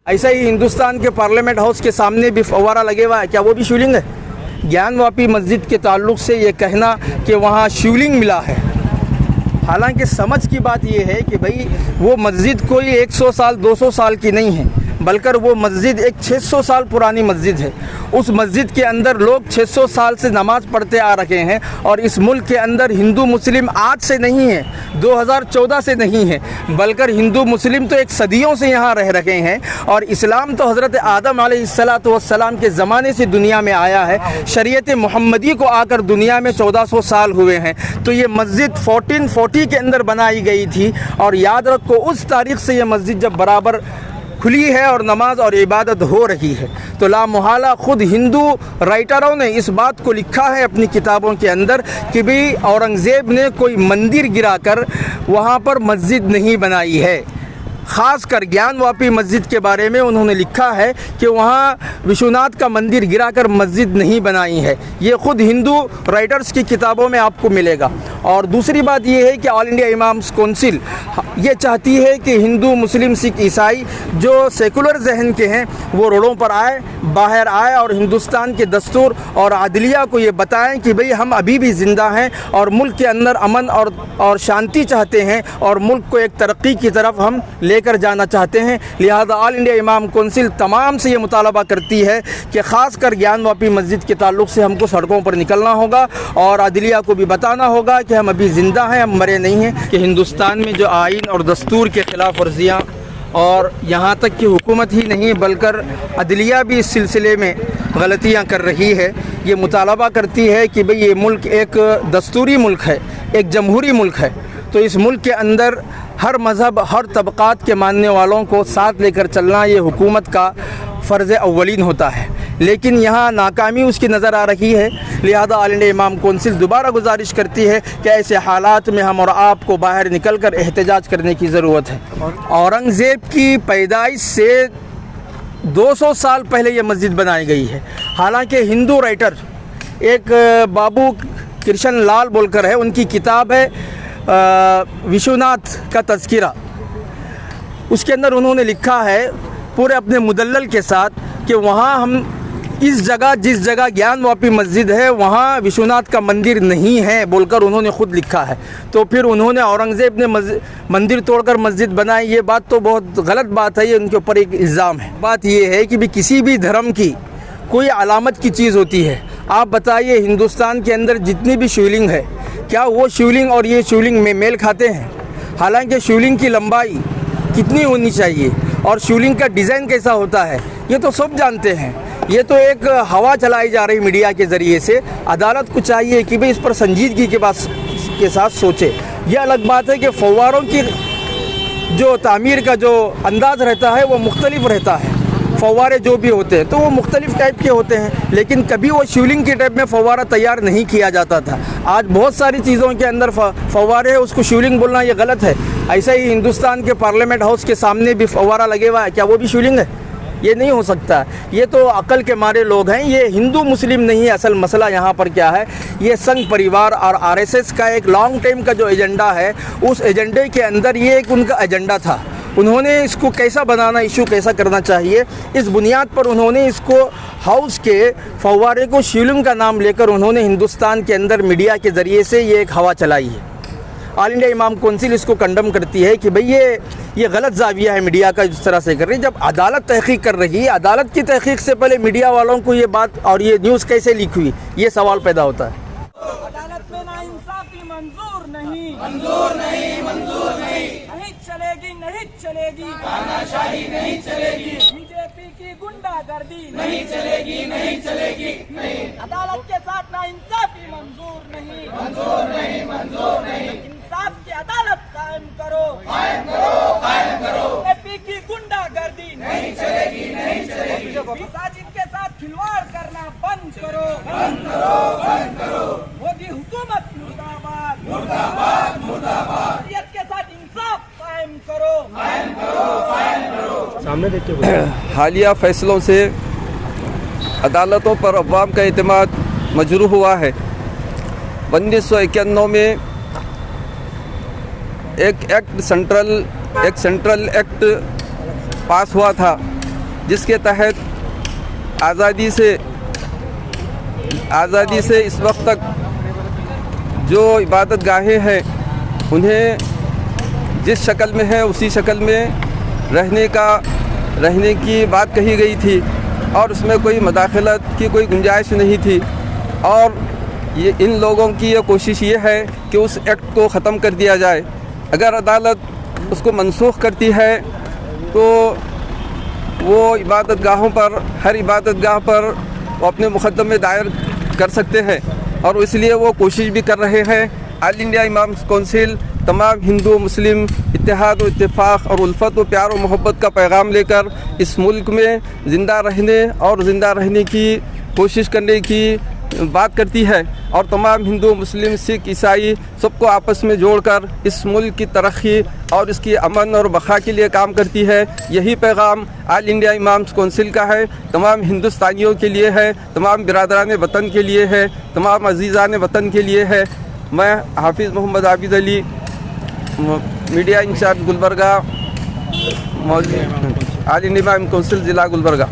ऐसा ही हिंदुस्तान के parliament house के सामने भी फव्वारा लगे हुआ है, क्या वो भी शिवलिंग है? ज्ञानवापी मस्जिद के ताल्लुक़ से ये कहना कि वहाँ शिवलिंग मिला है, हालांकि समझ की बात ये है कि भाई वो मस्जिद कोई 100 साल 200 साल की नहीं है, बल्कि वो मस्जिद एक 600 साल पुरानी मस्जिद है। उस मस्जिद के अंदर लोग 600 साल से नमाज़ पढ़ते आ रहे हैं और इस मुल्क के अंदर हिंदू मुस्लिम आज से नहीं है, 2014 से नहीं है, बल्कि हिंदू मुस्लिम तो एक सदियों से यहाँ रह रहे हैं। और इस्लाम तो हज़रत आदम अलैहिस्सलाम के ज़माने से दुनिया में आया है, शरीयत मुहम्मदी को आकर दुनिया में 1400 साल हुए हैं। तो ये मस्जिद 1440 के अंदर बनाई गई थी और याद रखो उस तारीख़ से ये मस्जिद जब बराबर खुली है और नमाज और इबादत हो रही है। तो ला मुहाला ख़ुद हिंदू राइटरों ने इस बात को लिखा है अपनी किताबों के अंदर कि भाई औरंगज़ेब ने कोई मंदिर गिराकर वहाँ पर मस्जिद नहीं बनाई है। ख़ास कर ज्ञानवापी मस्जिद के बारे में उन्होंने लिखा है कि वहाँ विश्वनाथ का मंदिर गिराकर मस्जिद नहीं बनाई है। ये ख़ुद हिंदू राइटर्स की किताबों में आपको मिलेगा। और दूसरी बात ये है कि ऑल इंडिया इमाम्स कौंसिल ये चाहती है कि हिंदू मुस्लिम सिख ईसाई जो सेकुलर जहन के हैं वो रोडों पर आए, बाहर आए और हिंदुस्तान के दस्तूर और आदलिया को ये बताएं कि भाई हम अभी भी ज़िंदा हैं और मुल्क के अंदर अमन और शांति चाहते हैं और मुल्क को एक तरक्की की तरफ हम लेकर जाना चाहते हैं। लिहाजा ऑल इंडिया इमाम कौंसिल तमाम से ये मुतालबा करती है कि ख़ास कर ज्ञानवापी मस्जिद के ताल्लुक़ से हमको सड़कों पर निकलना होगा और आदलिया को भी बताना होगा कि हम अभी ज़िंदा हैं, हम मरे नहीं हैं। कि हिंदुस्तान में जो आइन और दस्तूर के ख़िलाफ़ वर्जियाँ और यहाँ तक कि हुकूमत ही नहीं बल्कि अदलिया भी इस सिलसिले में गलतियाँ कर रही है। ये मुतालबा करती है कि भाई ये मुल्क एक दस्तूरी मुल्क है, एक जमहूरी मुल्क है, तो इस मुल्क के अंदर हर मज़हब हर तबक़ात के मानने वालों को साथ लेकर चलना ये हुकूमत का फ़र्ज़ अव्वलीन होता है। लेकिन यहाँ नाकामी उसकी नज़र आ रही है। लिहाजा ऑल इंडिया इमाम कौंसिल दोबारा गुजारिश करती है कि ऐसे हालात में हम और आपको बाहर निकल कर एहतजाज करने की ज़रूरत है। औरंगज़ेब की पैदाइश से 200 साल पहले ये मस्जिद बनाई गई है। हालांकि हिंदू राइटर एक बाबू कृष्ण लाल बोलकर है, उनकी किताब है विश्वनाथ का तज़किरा, उसके अंदर उन्होंने लिखा है पूरे अपने मुदल्लल के साथ कि वहाँ हम इस जगह जिस जगह ज्ञानवापी मस्जिद है वहाँ विश्वनाथ का मंदिर नहीं है बोलकर उन्होंने ख़ुद लिखा है। तो फिर उन्होंने औरंगज़ेब ने मंदिर तोड़कर मस्जिद बनाई, ये बात तो बहुत गलत बात है, ये उनके ऊपर एक इल्ज़ाम है। बात ये है कि भी किसी भी धर्म की कोई अलामत की चीज़ होती है। आप बताइए हिंदुस्तान के अंदर जितनी भी शिवलिंग है क्या वो शिवलिंग और ये शिवलिंग में मेल खाते हैं? हालांकि शिवलिंग की लंबाई कितनी होनी चाहिए और शिवलिंग का डिज़ाइन कैसा होता है ये तो सब जानते हैं। ये तो एक हवा चलाई जा रही मीडिया के ज़रिए से। अदालत को चाहिए कि भाई इस पर संजीदगी के साथ सोचे। यह अलग बात है कि फव्वारों की जो तामीर का जो अंदाज़ रहता है वो मुख्तलिफ रहता है। फव्वारे जो भी होते हैं तो वो मुख्तलिफ़ टाइप के होते हैं, लेकिन कभी वो शिवलिंग के टाइप में फव्वारा तैयार नहीं किया जाता था। आज बहुत सारी चीज़ों के अंदर फव्वारे है, उसको शिवलिंग बोलना ये गलत है। ऐसा ही हिंदुस्तान के पार्लियामेंट हाउस के सामने भी फव्वारा लगे हुआ है, क्या वो भी शिवलिंग है? ये नहीं हो सकता। ये तो अकल के मारे लोग हैं। ये हिंदू मुस्लिम नहीं है। असल मसला यहाँ पर क्या है, ये संघ परिवार और आरएसएस का एक लॉन्ग टाइम का जो एजेंडा है, उस एजेंडे के अंदर ये एक उनका एजेंडा था। उन्होंने इसको कैसा बनाना, इशू कैसा करना चाहिए, इस बुनियाद पर उन्होंने इसको हाउस के फव्वारे को शिवलिंग का नाम लेकर उन्होंने हिंदुस्तान के अंदर मीडिया के ज़रिए से ये एक हवा चलाई है। ऑल इंडिया इमाम कौंसिल इसको कंडम करती है कि भाई ये गलत जाविया है मीडिया का जिस तरह से कर रही है। जब अदालत तहकीक कर रही है, अदालत की तहकीक से पहले मीडिया वालों को ये बात और ये न्यूज़ कैसे लीक हुई, ये सवाल पैदा होता है। अदालत में नाइंसाफी मंजूर नहीं, मंजूर नहीं, मंजूर नहीं, नहीं चलेगी, नहीं चलेगी, तानाशाही नहीं चलेगी, बीजेपी की गुंडागर्दी नहीं चलेगी, नहीं चलेगी, नहीं, अदालत के साथ नाइंसाफी मंजूर नहीं, मंजूर नहीं, मंजूर नहीं, इंसाफ की अदालत कायम करो, कायम करो, कायम करो, एपी की गुंडागर्दी नहीं चलेगी, नहीं चलेगी, मसाजिद के साथ खिलवाड़ करना बंद करो, बंद करो, बंद करो, मोदी हुकूमत मुर्दाबाद, मुर्दाबाद, मुर्दाबाद, शरीयत के साथ इंसाफ कायम करो, कायम करो, कायम करो। सामने देखिए। हालिया फैसलों से अदालतों पर अवाम का एतमाद मजरूह हुआ है। 1991 में एक सेंट्रल एक्ट पास हुआ था जिसके तहत आज़ादी से इस वक्त तक जो इबादत गाहें हैं उन्हें जिस शक्ल में है उसी शक्ल में रहने की बात कही गई थी और उसमें कोई मदाखलत की कोई गुंजाइश नहीं थी। और ये इन लोगों की ये कोशिश ये है कि उस एक्ट को ख़त्म कर दिया जाए। अगर अदालत उसको मनसूख करती है तो वो इबादत गाहों पर, हर इबादत गाह पर वो अपने मुकदमे दायर कर सकते हैं और इसलिए वो कोशिश भी कर रहे हैं। ऑल इंडिया इमाम कौंसिल तमाम हिंदू मुस्लिम इत्तेहाद व इत्तेफाक और उल्फत व प्यार व मोहब्बत का पैगाम लेकर इस मुल्क में ज़िंदा रहने की कोशिश करने की बात करती है और तमाम हिंदू मुस्लिम सिख ईसाई सबको आपस में जोड़कर इस मुल्क की तरक्की और इसकी अमन और बखा के लिए काम करती है। यही पैगाम ऑल इंडिया इमाम्स कौंसिल का है, तमाम हिंदुस्तानियों के लिए है, तमाम बिरादरान वतन के लिए है, तमाम अजीज़ान वतन के लिए है। मैं Hafiz Mohammad Abid Ali, media in charge Gulbarga, All India Imam Council ज़िला गुलबर्गा।